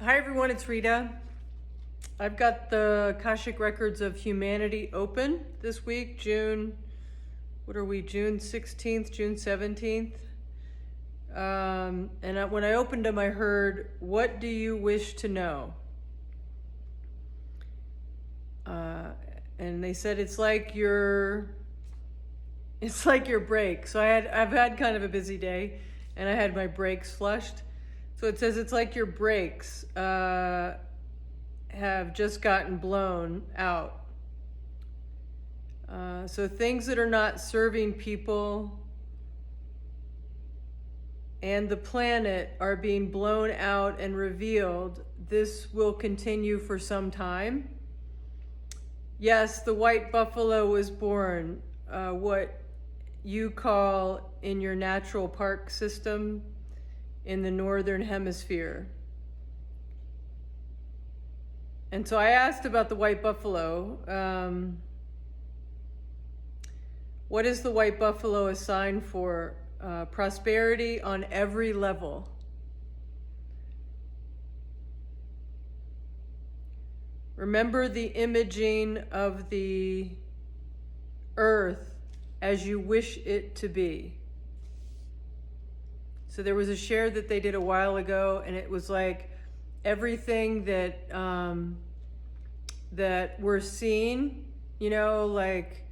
Hi everyone, it's Rita. I've got the Akashic Records of Humanity open this week, June 16th, June 17th. When I opened them, I heard, "What do you wish to know?" And they said it's like your break. So I've had kind of a busy day, and I had my brakes flushed. So it says it's like your brakes have just gotten blown out. So things that are not serving people and the planet are being blown out and revealed. This will continue for some time. Yes, the white buffalo was born, what you call in your natural park system in the northern hemisphere. And so I asked about the white buffalo. What is the white buffalo a sign for? Prosperity on every level. Remember the imaging of the earth as you wish it to be. So there was a share that they did a while ago, and it was like everything that that we're seeing, like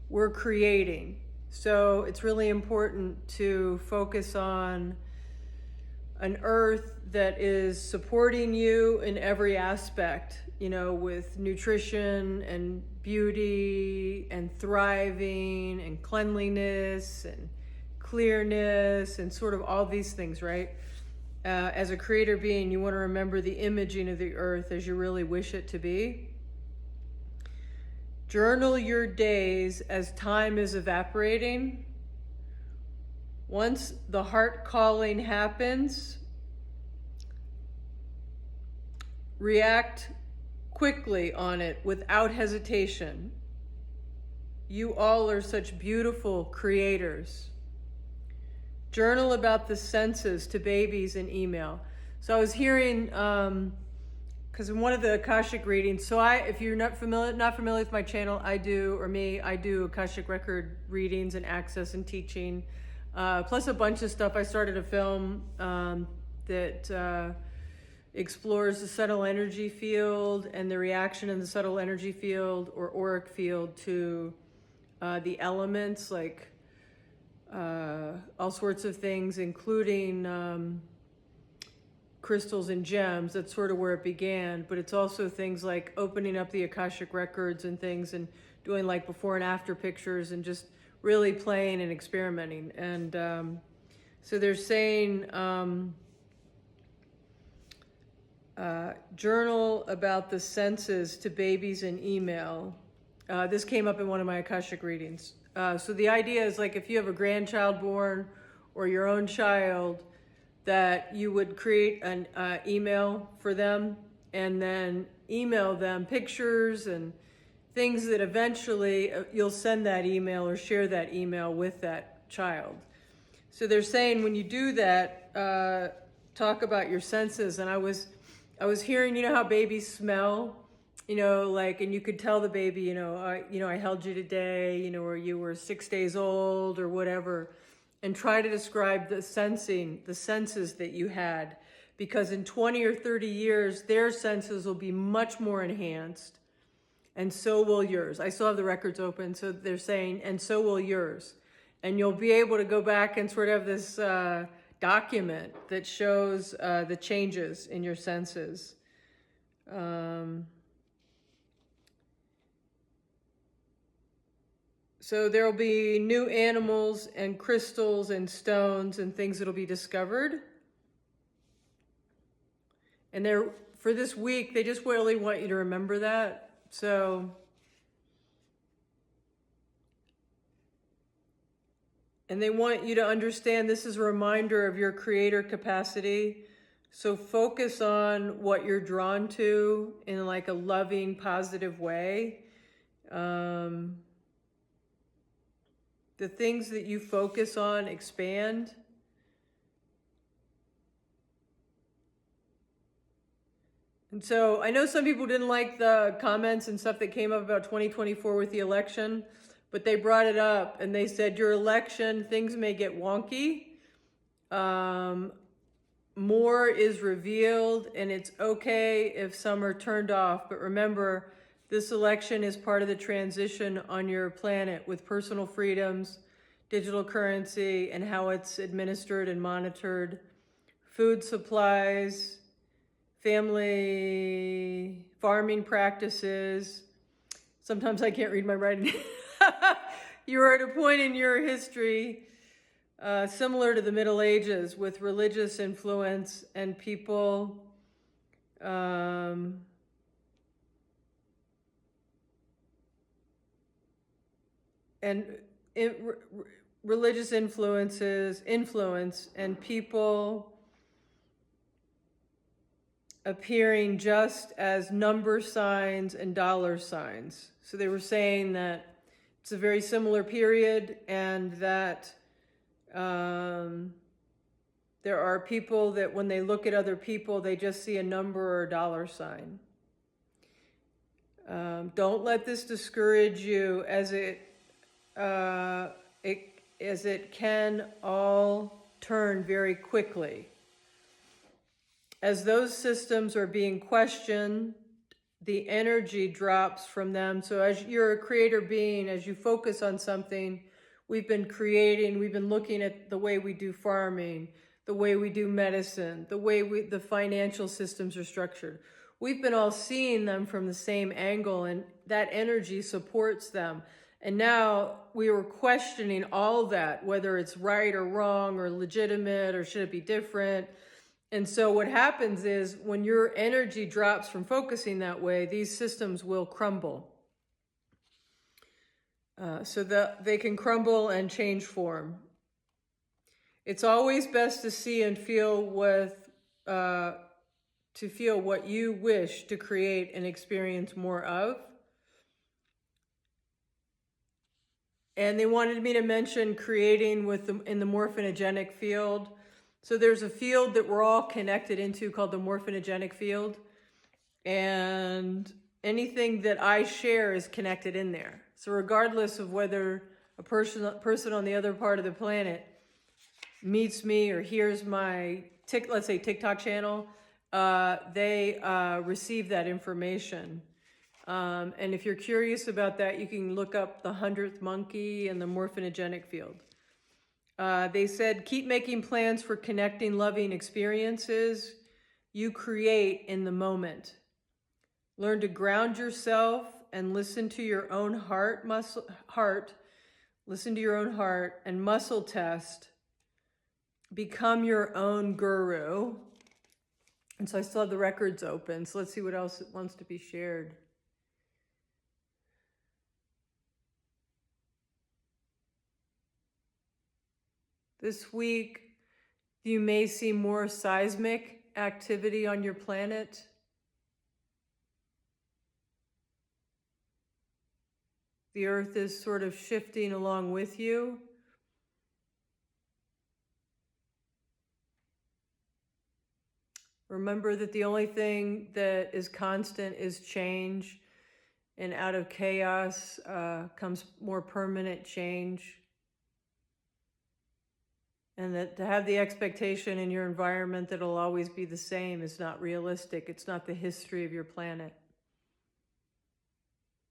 we're creating. So it's really important to focus on an earth that is supporting you in every aspect, with nutrition and beauty and thriving and cleanliness and clearness and sort of all these things, right? As a creator being, you want to remember the imaging of the earth as you really wish it to be. Journal your days as time is evaporating. Once the heart calling happens, react quickly on it without hesitation. You all are such beautiful creators. Journal about the senses to babies in email. So I was hearing, because in one of the Akashic readings, if you're not familiar with my channel, I do Akashic record readings and access and teaching, plus a bunch of stuff. I started a film that explores the subtle energy field and the reaction in the subtle energy field or auric field to the elements, like all sorts of things, including crystals and gems. That's sort of where it began, but it's also things like opening up the Akashic records and things and doing like before and after pictures and just really playing and experimenting. And so they're saying journal about the senses to babies in email. This came up in one of my Akashic readings. So the idea is, like, if you have a grandchild born or your own child, that you would create an email for them and then email them pictures and things that eventually you'll send that email or share that email with that child. So they're saying when you do that, talk about your senses. And I was hearing, how babies smell, and you could tell the baby, I held you today, or you were 6 days old or whatever, and try to describe the senses that you had, because in 20 or 30 years, their senses will be much more enhanced, and so will yours. I still have the records open, so they're saying, and so will yours. And you'll be able to go back and sort of have this document that shows the changes in your senses. So there'll be new animals and crystals and stones and things that'll be discovered. And for this week, they just really want you to remember that. And they want you to understand this is a reminder of your creator capacity. So focus on what you're drawn to in like a loving, positive way. The things that you focus on expand. And so I know some people didn't like the comments and stuff that came up about 2024 with the election, but they brought it up and they said, your election, things may get wonky. More is revealed, and it's okay if some are turned off. But remember, this election is part of the transition on your planet with personal freedoms, digital currency, and how it's administered and monitored, food supplies, family, farming practices. Sometimes I can't read my writing. You are at a point in your history similar to the Middle Ages with religious influence and people religious influence and people appearing just as number signs and dollar signs. So they were saying that it's a very similar period, and that there are people that when they look at other people, they just see a number or a dollar sign. Don't let this discourage you, as it can all turn very quickly. As those systems are being questioned, the energy drops from them. So as you're a creator being, as you focus on something, we've been looking at the way we do farming, the way we do medicine, the way the financial systems are structured. We've been all seeing them from the same angle, and that energy supports them. And now we were questioning all that, whether it's right or wrong or legitimate or should it be different. And so what happens is when your energy drops from focusing that way, these systems will crumble. So that they can crumble and change form. It's always best to see and feel what you wish to create and experience more of. And they wanted me to mention creating in the morphinogenic field. So there's a field that we're all connected into called the morphinogenic field. And anything that I share is connected in there. So regardless of whether a person on the other part of the planet meets me or hears my, let's say TikTok channel, they receive that information. And if you're curious about that, you can look up the 100th monkey and the morphinogenic field. They said, keep making plans for connecting, loving experiences you create in the moment. Learn to ground yourself and listen to your own listen to your own heart and muscle test. Become your own guru. And so I still have the records open. So let's see what else wants to be shared. This week, you may see more seismic activity on your planet. The earth is sort of shifting along with you. Remember that the only thing that is constant is change, and out of chaos comes more permanent change. And that to have the expectation in your environment that it'll always be the same is not realistic. It's not the history of your planet.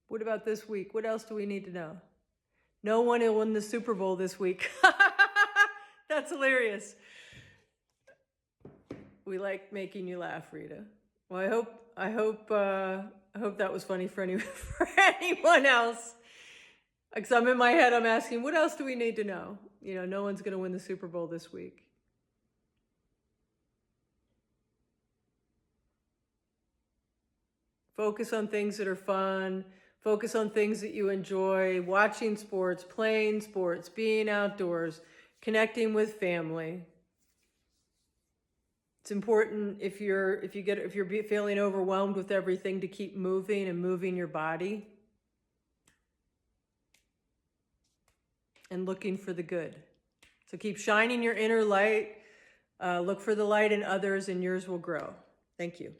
What about this week? What else do we need to know? No one will win the Super Bowl this week. That's hilarious. We like making you laugh, Rita. Well, I hope that was funny for anyone else. Because I'm in my head, I'm asking, what else do we need to know? You know, no one's going to win the Super Bowl this week. Focus on things that are fun. Focus on things that you enjoy. Watching sports, playing sports, being outdoors, connecting with family. It's important if you're feeling overwhelmed with everything to keep moving and moving your body. And looking for the good. So keep shining your inner light. Look for the light in others, and yours will grow. Thank you.